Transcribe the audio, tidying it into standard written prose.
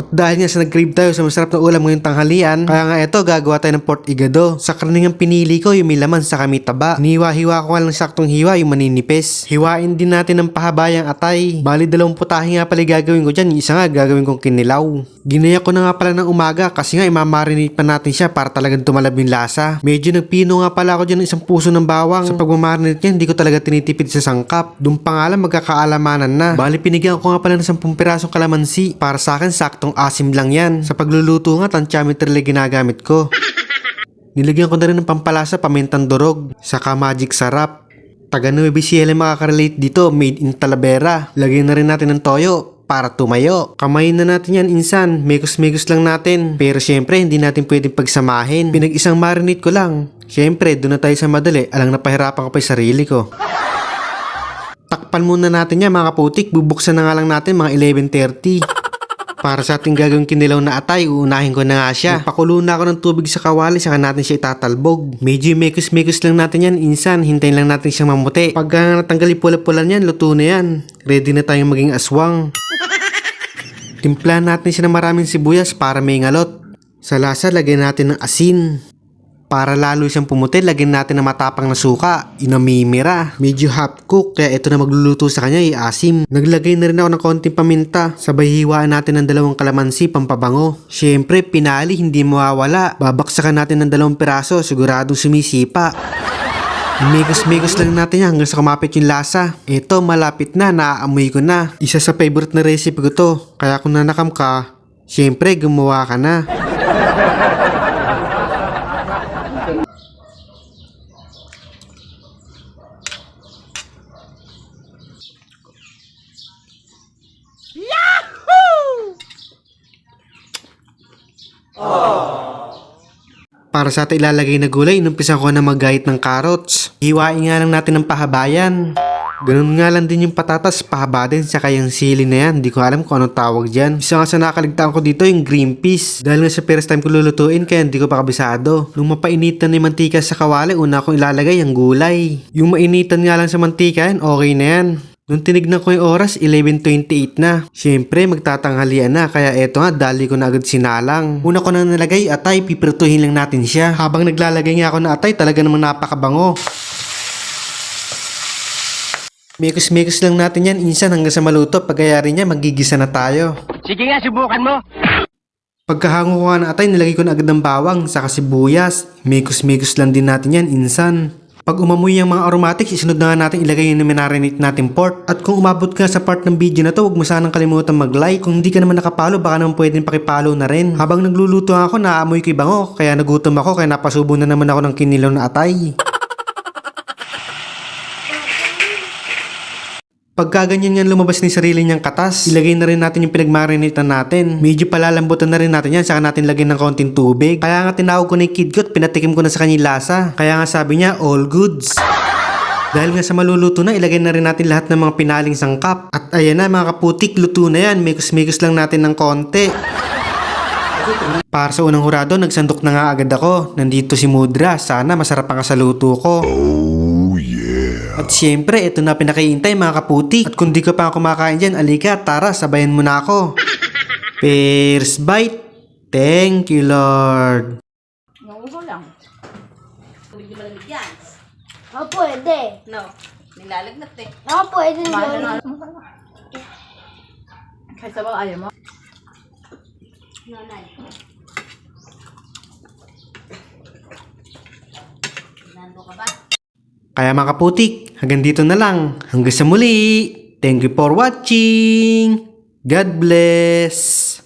At dahil nga sa nag-crave tayo sa masarap na ulam ngayong tanghalian, kaya nga eto gagawa tayo ng pork igado. Sa karningang pinili ko yung may laman sa kami taba. Hiniwa-hiwa ko nga lang saktong hiwa yung maninipis. Hiwain din natin ng pahabayang atay. Bali 2 putahe nga pala gagawin ko dyan. Yung isa nga gagawin kong kinilaw. Ginaya ko na nga pala ng umaga kasi nga imamarinate pa natin siya para talagang tumalab yung lasa. Medyo nagpino nga pala ako dyan ng 1 puso ng bawang. Sa pagmamarinate niya hindi ko talaga tinitipid sa sangkap. Doon pa nga lang magkakaalamanan na. Bali pinigyan ko nga pala ng 10 pirasong kalamansi. Para sa akin saktong asim lang yan. Sa pagluluto nga tansyameter lang ginagamit ko. Nilagyan ko na rin ng pampalasa pamintang durog. Saka magic sarap. Taga Nueva Ecija makakarelate dito, made in Talavera. Lagyan na rin natin ng toyo para tumayo. Kamayin na natin yan insan, mekos-mekos lang natin. Pero syempre hindi natin pwedeng pagsamahin. Pinag-isang marinate ko lang. Syempre doon na tayo sa madali, alang napahirapan ko pa yung sarili ko. Takpan muna natin yan mga kaputik, bubuksan na nga lang natin mga 11:30. Para sa ating gagawing kinilaw na atay, uunahin ko na nga siya. Pakulo na ako ng tubig sa kawali, saka natin siya itatalbog. Medyo mekos-mekos lang natin yan, insan. Hintayin lang natin siyang mamuti. Pag natanggal yung pula-pula niyan, luto na yan. Ready na tayong maging aswang. Timplahan natin siya ng maraming sibuyas para may ngalot. Sa lasa, lagyan natin ng asin. Para lalo siyang pumuti, lagyan natin ng matapang na suka. Inamimira. Medyo half cook, kaya ito na magluluto sa kanya, iasim. Naglagay na rin ako ng konting paminta. Sabay hiwaan natin ng 2 kalamansi, pampabango. Syempre, pinali, hindi mawawala. Babaksakan natin ng 2 piraso, siguradong sumisipa. Migos-migos lang natin yan hanggang sa kumapit yung lasa. Ito, malapit na, naaamoy ko na. Isa sa favorite na recipe ko to. Kaya kung nanakam ka, syempre, gumawa ka na. Para sa ating ilalagay na gulay, inumpisan ko na maggayat ng carrots. Hiwain nga lang natin ng pahabayan. Ganun nga lang din yung patatas, pahaba din, saka yung sili na yan. Hindi ko alam kung anong tawag dyan. Isa nga sa nakaligtaan ko dito yung green peas. Dahil nga sa first time ko lulutuin, kaya hindi ko pa kabisado. Nung mapainitan na yung mantika sa kawali, una kong ilalagay ang gulay. Yung mainitan nga lang sa mantika yan, okay na yan. Nung tinignan ko yung oras, 11:28 na. Siyempre, magtatanghalian na. Kaya eto nga, dali ko na agad sinalang. Una ko na nalagay atay, pipirtuhin lang natin siya. Habang naglalagay nga ako na atay, talaga namang napakabango. Mekos-mekos lang natin yan, insan hanggang sa maluto. Pagkayari niya, magigisa na tayo. Sige nga, subukan mo. Pagkahango ko nga na atay, nilagay ko na agad ng bawang, saka sibuyas. Mekos-mekos lang din natin yan, insan. Pag umamoy yung mga aromatics, isunod na nga natin ilagay yung marinate natin pork. At kung umabot ka sa part ng video na to, huwag mo sanang kalimutan mag-like. Kung hindi ka naman nakapalo, baka naman pwedeng pakipalo na rin. Habang nagluluto ako, naaamoy ko yung bango. Kaya nagutom ako, kaya napasubo na naman ako ng kinilaw na atay. Pagka ganyan yan lumabas ni sarili niyang katas, ilagay na rin natin yung pinagmarinate natin. Medyo palalambutan na rin natin yan, saka natin lagyan ng konting tubig. Kaya nga tinawag ko na yung kidgot, pinatikim ko na sa kanyang lasa. Kaya nga sabi niya, all goods. Dahil nga sa maluluto na, ilagay na rin natin lahat ng mga pinaling sangkap. At ayan na mga kaputik, luto na yan. Mekos-mekos lang natin ng konti. Para sa unang hurado, nagsandok na nga agad ako. Nandito si Mudra, sana masarap ang kasaluto ko. At syempre, ito na pinakaintay mga kaputik. At kung di ka pa kumakain dyan, alika, tara, sabayan mo na ako. First bite. Thank you, Lord. Nauso lang. Medyo malamig yan. Oh, pwede. No, nilalagnat eh. Oh, pwede Mahal yun. na. Kahit sabaw ayaw mo. Nanay. Nando ka ba? Kaya mga kaputik, hanggang dito na lang. Hanggang sa muli. Thank you for watching. God bless.